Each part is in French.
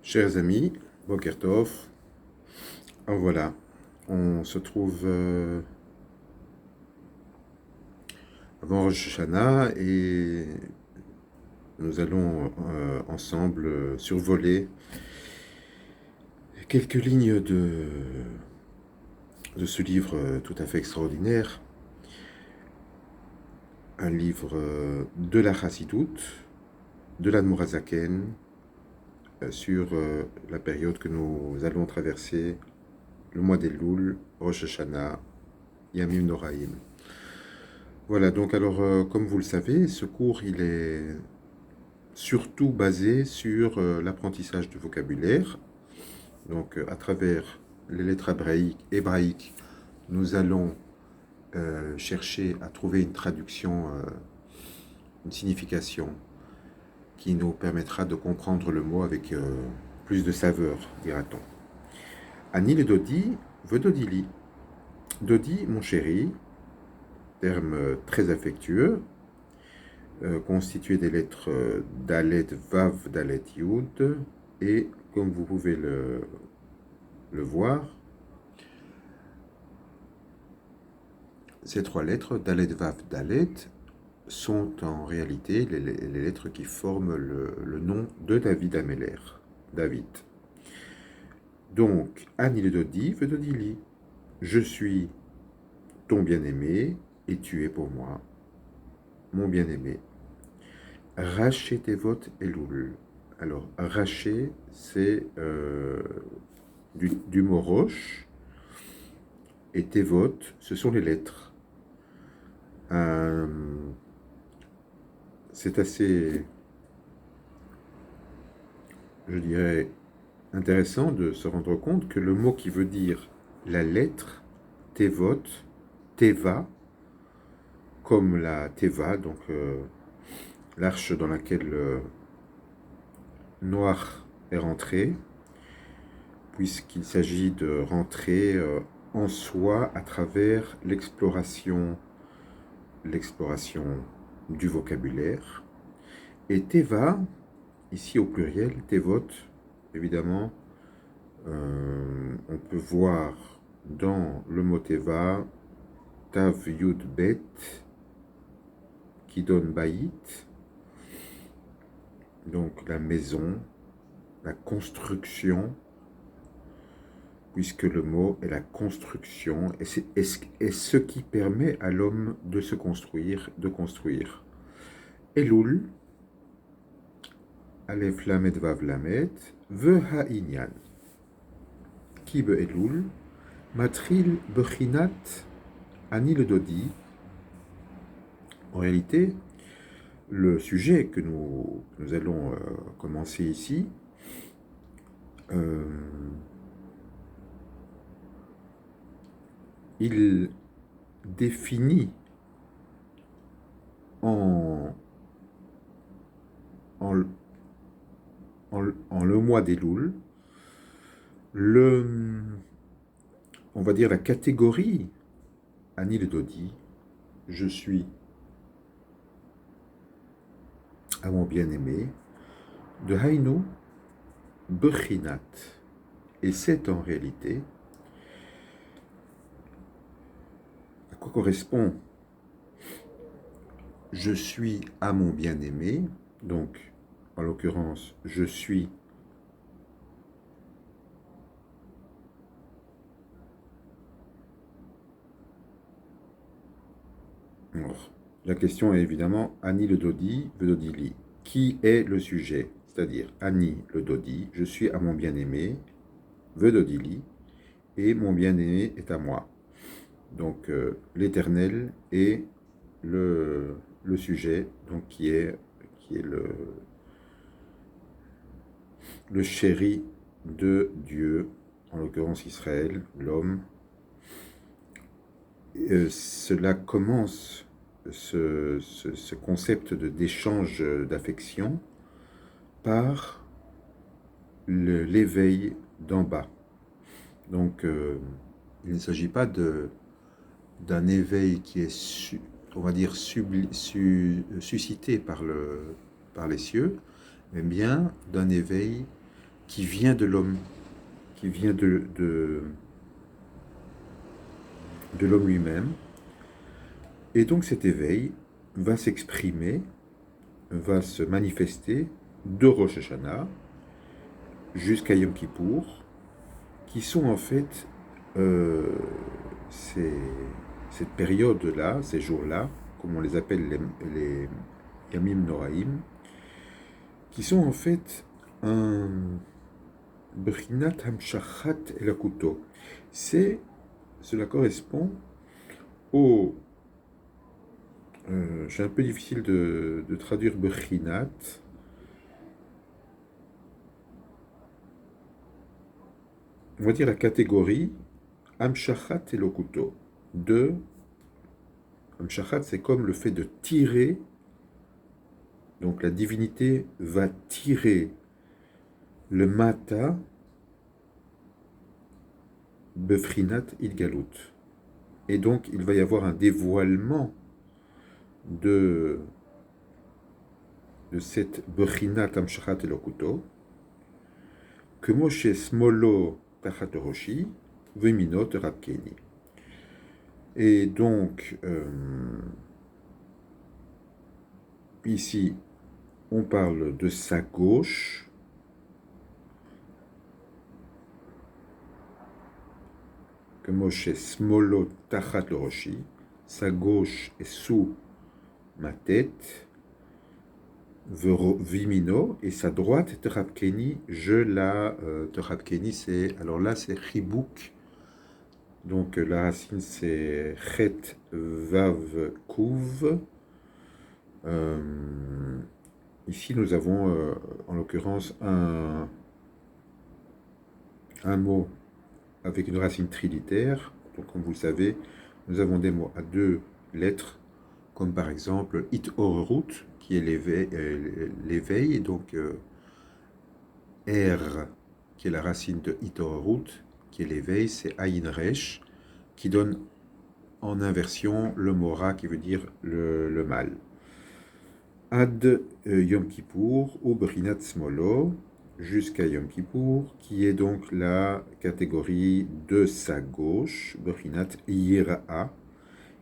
Chers amis, Boker Tov, en voilà, on se trouve avant Rosh Hashanah et nous allons ensemble survoler quelques lignes de ce livre tout à fait extraordinaire, un livre de la Chassidoute, de l'Admor HaZaken, sur la période que nous allons traverser, le mois d'Elul, Rosh Hashanah, Yamim Noraim. Voilà, donc alors, comme vous le savez, ce cours, il est surtout basé sur l'apprentissage du vocabulaire. Donc, à travers les lettres hébraïques, nous allons chercher à trouver une traduction, une signification qui nous permettra de comprendre le mot avec plus de saveur, dira-t-on. Ani le Dodi, veut Dodili. Dodi, mon chéri, terme très affectueux, constitué des lettres Dalet, Vav, Dalet, Yud, et comme vous pouvez le voir, ces trois lettres, Dalet, Vav, Dalet, sont en réalité les lettres qui forment le nom de David Améler, David. Donc, Ani le Dodi, veut Dodili. Je suis ton bien-aimé et tu es pour moi mon bien-aimé. Raché Tevot Elul. Alors, Raché, c'est du mot roche, et Tevot, ce sont les lettres. C'est assez, je dirais, intéressant de se rendre compte que le mot qui veut dire la lettre, Tevot, Teva, comme la Teva, donc l'arche dans laquelle Noach est rentré, puisqu'il s'agit de rentrer en soi à travers l'exploration du vocabulaire. Et Teva, ici au pluriel, Tevot, évidemment, on peut voir dans le mot Teva, Tav Yud Bet, qui donne Baït, donc la maison, la construction, puisque le mot est la construction, et ce qui permet à l'homme de se construire, de construire. Elul, Aleph Lamed Vav Lamed, Ve Ha'inyan. Ki be Elul, Matril Bechinat, Ani le Dodi. En réalité, le sujet que nous allons commencer ici, il définit en le mois d'Elul, on va dire la catégorie Ani le Dodi, je suis à mon bien-aimé, de Hainu Bechinat. Et c'est en réalité à quoi correspond je suis à mon bien-aimé, donc en l'occurrence je suis alors, la question est évidemment Ani le Dodi, le Dodili. Qui est le sujet? C'est-à-dire Ani le Dodi, je suis à mon bien-aimé, Vedodili, et mon bien-aimé est à moi. Donc l'Éternel est le sujet, donc qui est le chéri de Dieu, en l'occurrence Israël, l'homme. Cela commence, ce concept d'échange d'affection, par l'éveil d'en bas. Donc, il ne s'agit pas d'un éveil qui est, on va dire, suscité par les cieux, mais bien d'un éveil qui vient de l'homme, qui vient de l'homme lui-même. Et donc cet éveil va s'exprimer, va se manifester de Rosh Hashanah jusqu'à Yom Kippour, qui sont en fait cette période-là, ces jours-là, comme on les appelle les Yamim Noraim, qui sont en fait un Brinat Hamshachat Elakuto. Cela correspond au... c'est un peu difficile de traduire Brinat. On va dire la catégorie Hamshachat Elokuto. Hamshachat, c'est comme le fait de tirer. Donc la divinité va tirer le mata befrinat idgalut. Et donc il va y avoir un dévoilement de cette befrinat amshachat elokuto que Moshe smolo tachat roshi veminot rabkeni. Et donc ici on parle de sa gauche, que Moshe smolo tachat roshi, sa gauche est sous ma tête, vimino, et sa droite terapkeni, je la terapkeni, c'est alors là c'est chibouk, donc la racine c'est chet vav kuv. Ici nous avons en l'occurrence un mot avec une racine trilitère. Donc comme vous le savez, nous avons des mots à deux lettres, comme par exemple it orut, qui est l'éveil, et donc R, qui est la racine de it orut, qui est l'éveil, c'est ayin resh, qui donne en inversion le mot ra, qui veut dire le mal. Ad Yom Kippour ou Brinat Smolo, jusqu'à Yom Kippour, qui est donc la catégorie de sa gauche, Brinat Yira'a,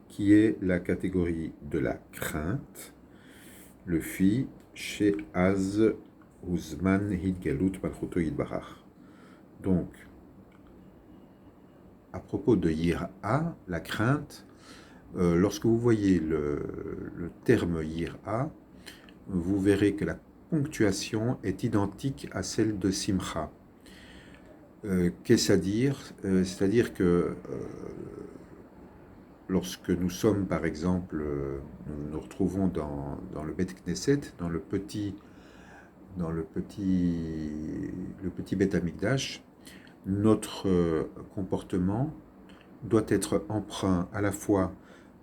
qui est la catégorie de la crainte, le fi chez Az Uzman Hidgalut Malchuto Yidbarach. Donc, à propos de Yira'a, la crainte, lorsque vous voyez le terme Yira'a, vous verrez que la ponctuation est identique à celle de Simcha. Qu'est-ce à dire? C'est-à-dire que lorsque nous sommes, par exemple, nous nous retrouvons dans le Beth Knesset, dans le petit Beth Amikdash, notre comportement doit être empreint à la fois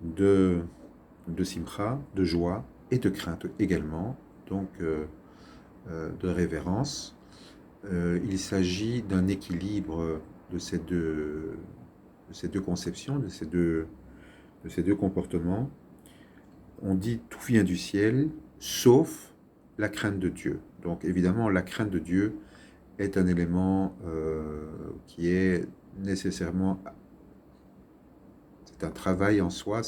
de simcha, de joie et de crainte également, donc de révérence. Il s'agit d'un équilibre de ces deux conceptions, de ces deux comportements. On dit tout vient du ciel, sauf la crainte de Dieu. Donc évidemment, la crainte de Dieu est un élément qui est nécessairement... C'est un travail en soi,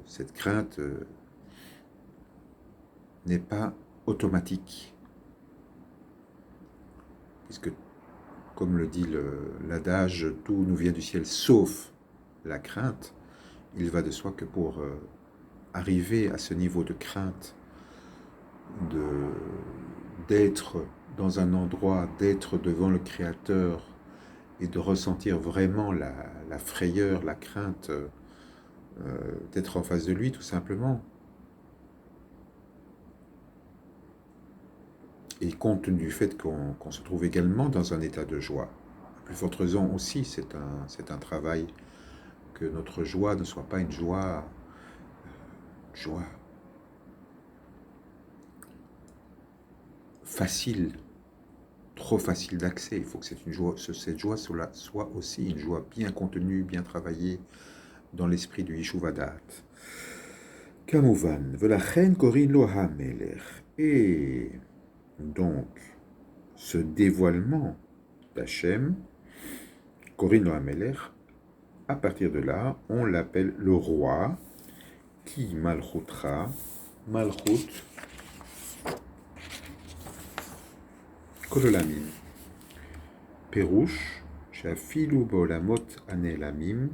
cette crainte n'est pas automatique. Puisque, comme le dit l'adage, tout nous vient du ciel sauf la crainte, il va de soi que pour arriver à ce niveau de crainte, d'être dans un endroit, d'être devant le Créateur et de ressentir vraiment la frayeur, la crainte, d'être en face de lui tout simplement. Et compte tenu du fait qu'on se trouve également dans un état de joie, à plus forte raison aussi, c'est un travail, que notre joie ne soit pas une joie facile, trop facile d'accès. Il faut que cette joie soit aussi une joie bien contenue, bien travaillée dans l'esprit du Yishuv Hadat. Kamouvan, velachen korin lo hamelech. Et donc ce dévoilement d'Hachem, Korin lo Hamelech, à partir de là, on l'appelle le roi, qui Malchutra, Malchut, Kololamim, Perouche, Shafilu Bolamot Anelamim,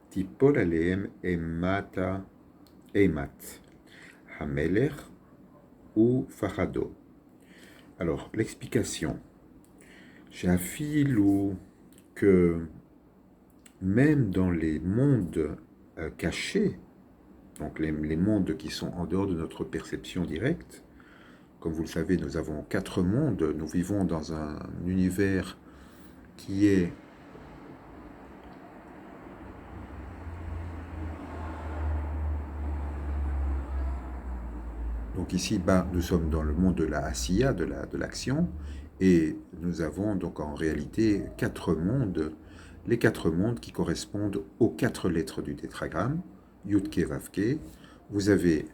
Tipol Aleem Emata Emat, Hamelech ou Fachado. Alors, l'explication. Shafilu, que même dans les mondes cachés, donc les mondes qui sont en dehors de notre perception directe, comme vous le savez, nous avons 4 mondes, nous vivons dans un univers qui est donc ici-bas, nous sommes dans le monde de la Asiya, de l'action, et nous avons donc en réalité 4 mondes, les 4 mondes qui correspondent aux 4 lettres du tétragramme, Yud-Ke, Vav-Ke. Vous avez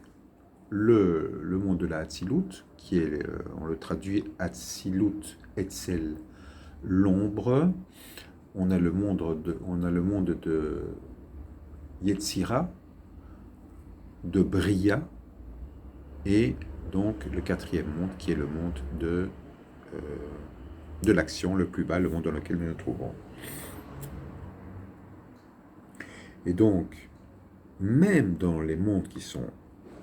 le monde de la Hatzilut, qui est, on le traduit Hatzilut, Etzel, l'ombre. On a le monde de Yetzira, de Bria, et donc le 4e monde qui est le monde de l'action, le plus bas, le monde dans lequel nous nous trouvons. Et donc, même dans les mondes qui sont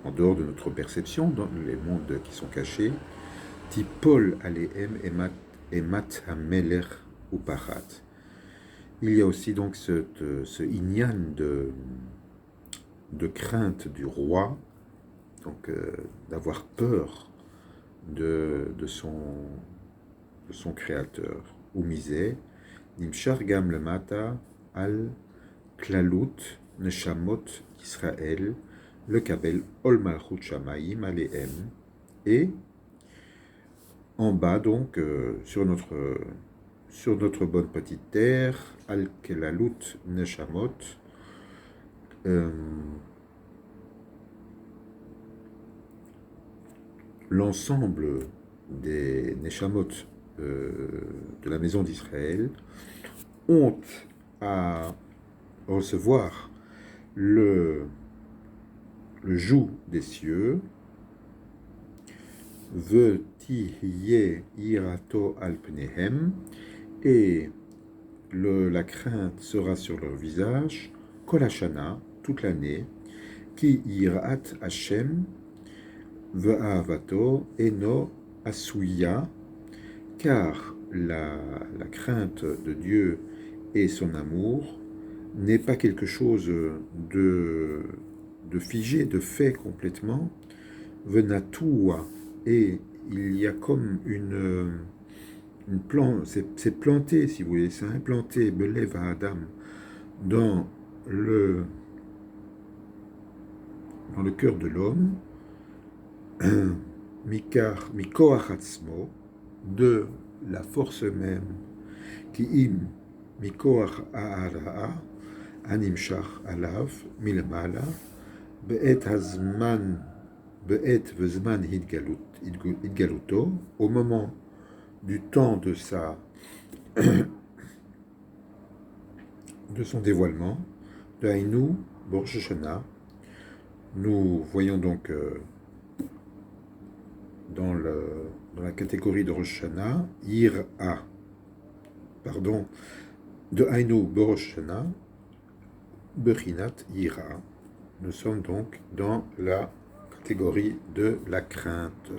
en dehors de notre perception, dans les mondes qui sont cachés, Tipol Aleem Emat Hamelech ou Pachat. Il y a aussi donc ce inyan de crainte du roi, donc d'avoir peur de son créateur. Umisé, Nimshar Gam Lemata al Klalut Neshamot Israël, le Kabel Ol Malchut Shamayim Aleem, et en bas donc sur notre bonne petite terre, al Klalut Neshamot, l'ensemble des Neshamot de la maison d'Israël ont à recevoir le joug des cieux, Vetiye irato al pnehem, et la crainte sera sur leur visage, Kol hashana, toute l'année, Ki irat Hashem, Ve'ahavato eno asuya, car la crainte de Dieu et son amour n'est pas quelque chose de figé, de fait complètement. Venatua, et il y a comme une plante, c'est planté, si vous voulez, c'est implanté, Belev Adam, dans le cœur de l'homme, Mikoach Atzmo, de la force même, Ki im Mikoach Ha'ara'a, Animshach Alav, Milamala, Be'et Hazman, Be'et Vezman Hidgaluto, au moment du temps de son dévoilement, de Haïnou, Rosh Hashanah. Nous voyons donc dans la catégorie de Rosh Hashanah, de Haïnou, Rosh Hashanah, Bechinat Yira. Nous sommes donc dans la catégorie de la crainte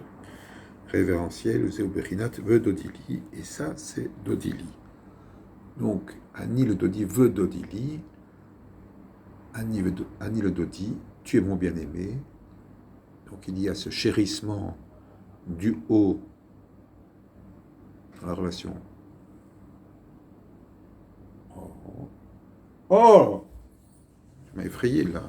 révérentielle, c'est Bechinat veut Dodili, et ça c'est Dodili. Donc, Ani le Dodi veut Dodili, Ani le Dodi, tu es mon bien-aimé. Donc il y a ce chérissement du haut dans la relation. Oh, tu m'as effrayé là.